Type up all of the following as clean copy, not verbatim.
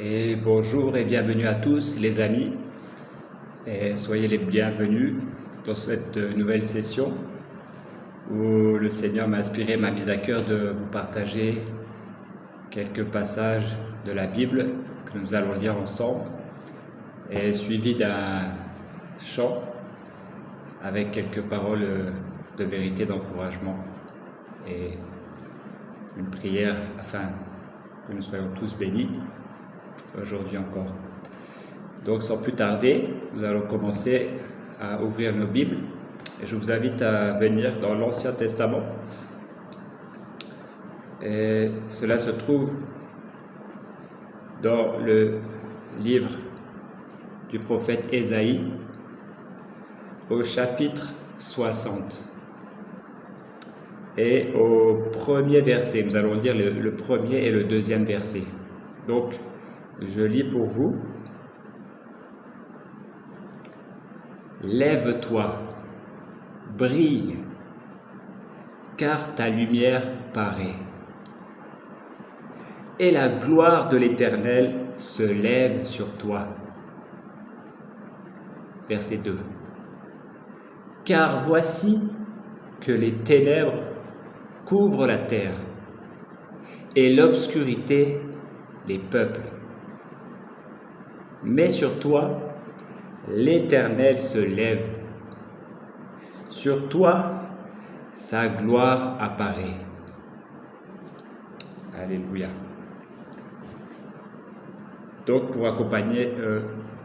Et bonjour et bienvenue à tous les amis, et soyez les bienvenus dans cette nouvelle session où le Seigneur m'a inspiré, m'a mis à cœur de vous partager quelques passages de la Bible que nous allons lire ensemble, et suivi d'un chant avec quelques paroles de vérité, d'encouragement et une prière afin que nous soyons tous bénis aujourd'hui encore. Donc sans plus tarder, nous allons commencer à ouvrir nos Bibles et je vous invite à venir dans l'Ancien Testament. Et cela se trouve dans le livre du prophète Ésaïe au chapitre 60 et au premier verset. Nous allons lire le premier et le deuxième verset. Donc je lis pour vous. Lève-toi, brille, car ta lumière paraît, et la gloire de l'Éternel se lève sur toi. Verset 2. Car voici que les ténèbres couvrent la terre, et l'obscurité les peuples. Mais sur toi, l'Éternel se lève. Sur toi, sa gloire apparaît. Alléluia. Donc, pour accompagner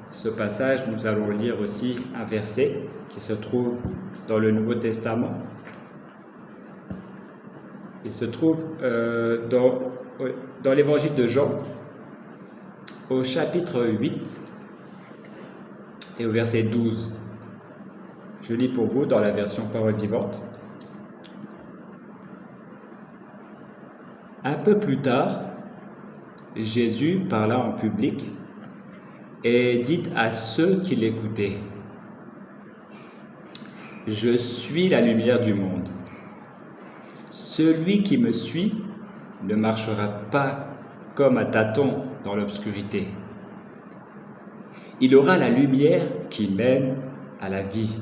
ce passage, nous allons lire aussi un verset qui se trouve dans le Nouveau Testament. Il se trouve dans l'Évangile de Jean, au chapitre 8 et au verset 12. Je lis pour vous dans la version Parole vivante. Un peu plus tard, Jésus parla en public et dit à ceux qui l'écoutaient: « Je suis la lumière du monde. Celui qui me suit ne marchera pas comme un tâton dans l'obscurité. Il aura la lumière qui mène à la vie. »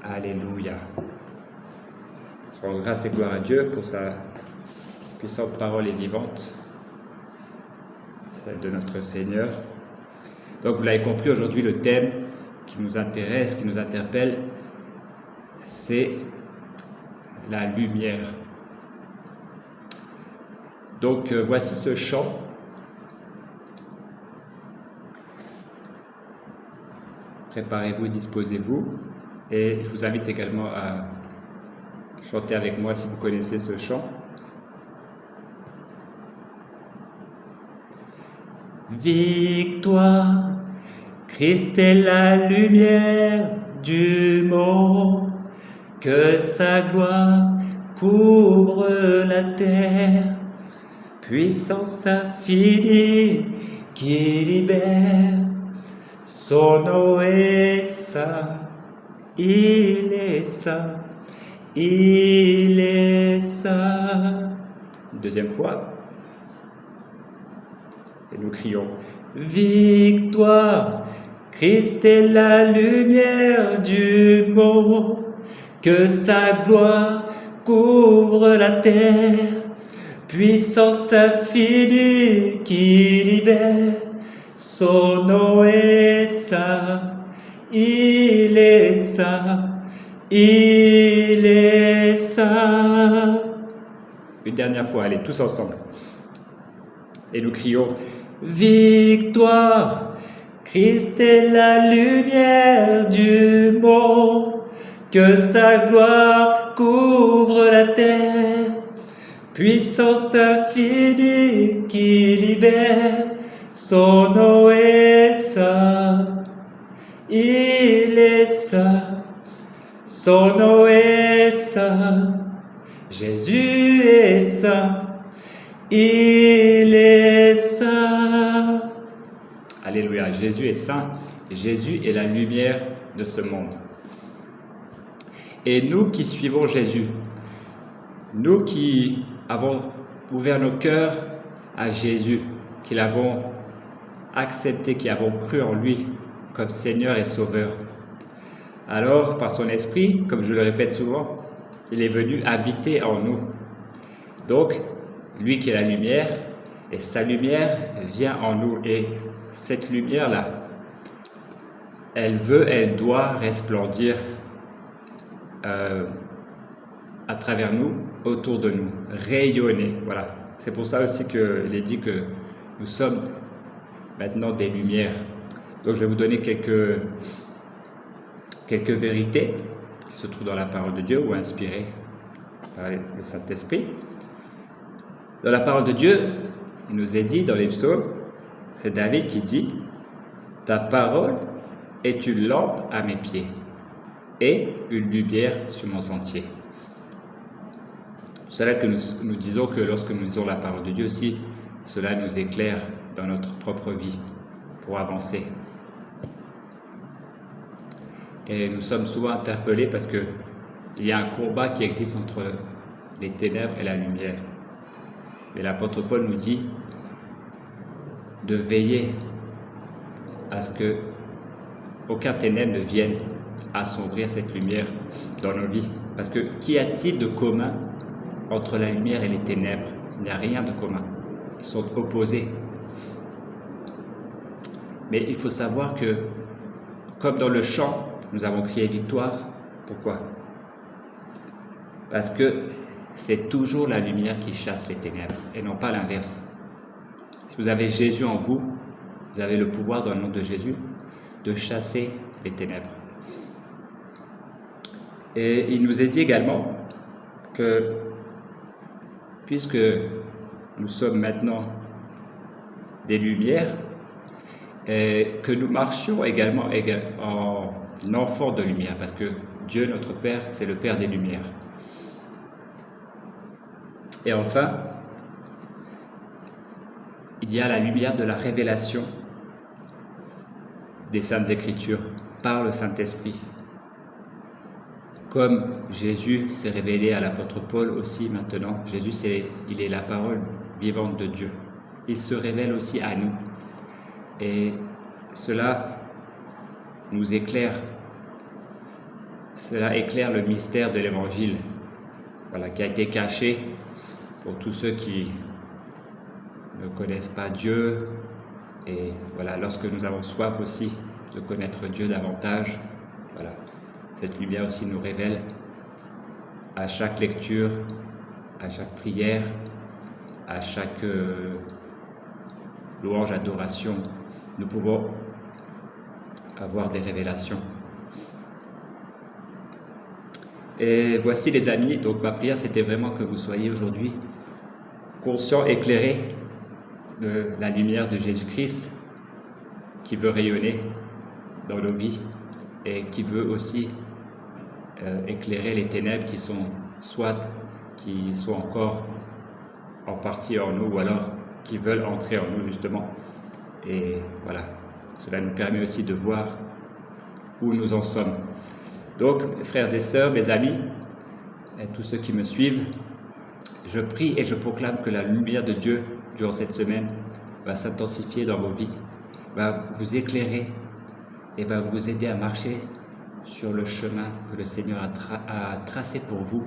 Alléluia. Je rends grâce et gloire à Dieu pour sa puissante parole et vivante, celle de notre Seigneur. Donc vous l'avez compris, aujourd'hui le thème qui nous intéresse, qui nous interpelle, c'est la lumière. Donc voici ce chant. Préparez-vous, disposez-vous. Et je vous invite également à chanter avec moi si vous connaissez ce chant. Victoire, Christ est la lumière du monde, que sa gloire couvre la terre. Puissance infinie qui libère, son nom est saint, il est saint, il est saint. Deuxième fois. Et nous crions: victoire, Christ est la lumière du monde, que sa gloire couvre la terre. Puissance infinie qui libère, son nom est saint, il est saint, il est saint. Une dernière fois, allez, tous ensemble. Et nous crions: victoire, Christ est la lumière du monde, que sa gloire couvre la terre. Puissance infinie qui libère, son nom est saint, il est saint, son nom est saint. Jésus est saint, il est saint. Alléluia, Jésus est saint, Jésus est la lumière de ce monde. Et nous qui suivons Jésus, nous qui avons ouvert nos cœurs à Jésus, qui l'avons accepté, qui avons cru en lui comme Seigneur et Sauveur. Alors, par son esprit, comme je le répète souvent, il est venu habiter en nous. Donc, lui qui est la lumière, et sa lumière vient en nous. Et cette lumière-là, elle doit resplendir à travers nous, autour de nous, rayonner. Voilà. C'est pour ça aussi qu'il est dit que nous sommes maintenant des lumières. Donc je vais vous donner quelques vérités qui se trouvent dans la parole de Dieu ou inspirées par le Saint-Esprit. Dans la parole de Dieu, il nous est dit dans les psaumes, c'est David qui dit « Ta parole est une lampe à mes pieds et une lumière sur mon sentier. » C'est là que nous disons que lorsque nous lisons la parole de Dieu aussi, cela nous éclaire dans notre propre vie pour avancer. Et nous sommes souvent interpellés parce qu'il y a un combat qui existe entre les ténèbres et la lumière. Mais l'apôtre Paul nous dit de veiller à ce que aucun ténèbre ne vienne assombrir cette lumière dans nos vies. Parce que qu'y a-t-il de commun entre la lumière et les ténèbres? Il n'y a rien de commun. Ils sont opposés. Mais il faut savoir que, comme dans le chant, nous avons crié victoire. Pourquoi? Parce que c'est toujours la lumière qui chasse les ténèbres et non pas l'inverse. Si vous avez Jésus en vous, vous avez le pouvoir dans le nom de Jésus de chasser les ténèbres. Et il nous est dit également que puisque nous sommes maintenant des lumières, et que nous marchions également en enfants de lumière, parce que Dieu, notre Père, c'est le Père des lumières. Et enfin, il y a la lumière de la révélation des Saintes Écritures par le Saint-Esprit. Comme Jésus s'est révélé à l'apôtre Paul aussi maintenant, Jésus, il est la parole vivante de Dieu. Il se révèle aussi à nous. Et cela nous éclaire. Cela éclaire le mystère de l'Évangile, voilà, qui a été caché pour tous ceux qui ne connaissent pas Dieu. Et voilà, lorsque nous avons soif aussi de connaître Dieu davantage, voilà, cette lumière aussi nous révèle à chaque lecture, à chaque prière, à chaque louange, adoration, nous pouvons avoir des révélations. Et voici les amis, donc ma prière c'était vraiment que vous soyez aujourd'hui conscients, éclairés de la lumière de Jésus-Christ qui veut rayonner dans nos vies et qui veut aussi éclairer les ténèbres qui sont encore en partie en nous ou alors qui veulent entrer en nous justement. Et voilà, cela nous permet aussi de voir où nous en sommes. Donc, frères et sœurs, mes amis, et tous ceux qui me suivent, je prie et je proclame que la lumière de Dieu durant cette semaine va s'intensifier dans vos vies, va vous éclairer et va vous aider à marcher sur le chemin que le Seigneur a tracé pour vous.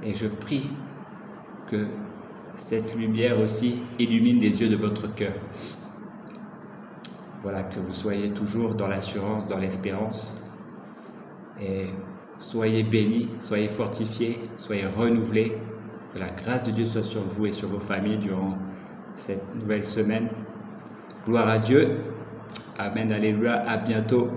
Et je prie que cette lumière aussi illumine les yeux de votre cœur. Voilà, que vous soyez toujours dans l'assurance, dans l'espérance. Et soyez bénis, soyez fortifiés, soyez renouvelés. Que la grâce de Dieu soit sur vous et sur vos familles durant cette nouvelle semaine. Gloire à Dieu. Amen, alléluia, à bientôt.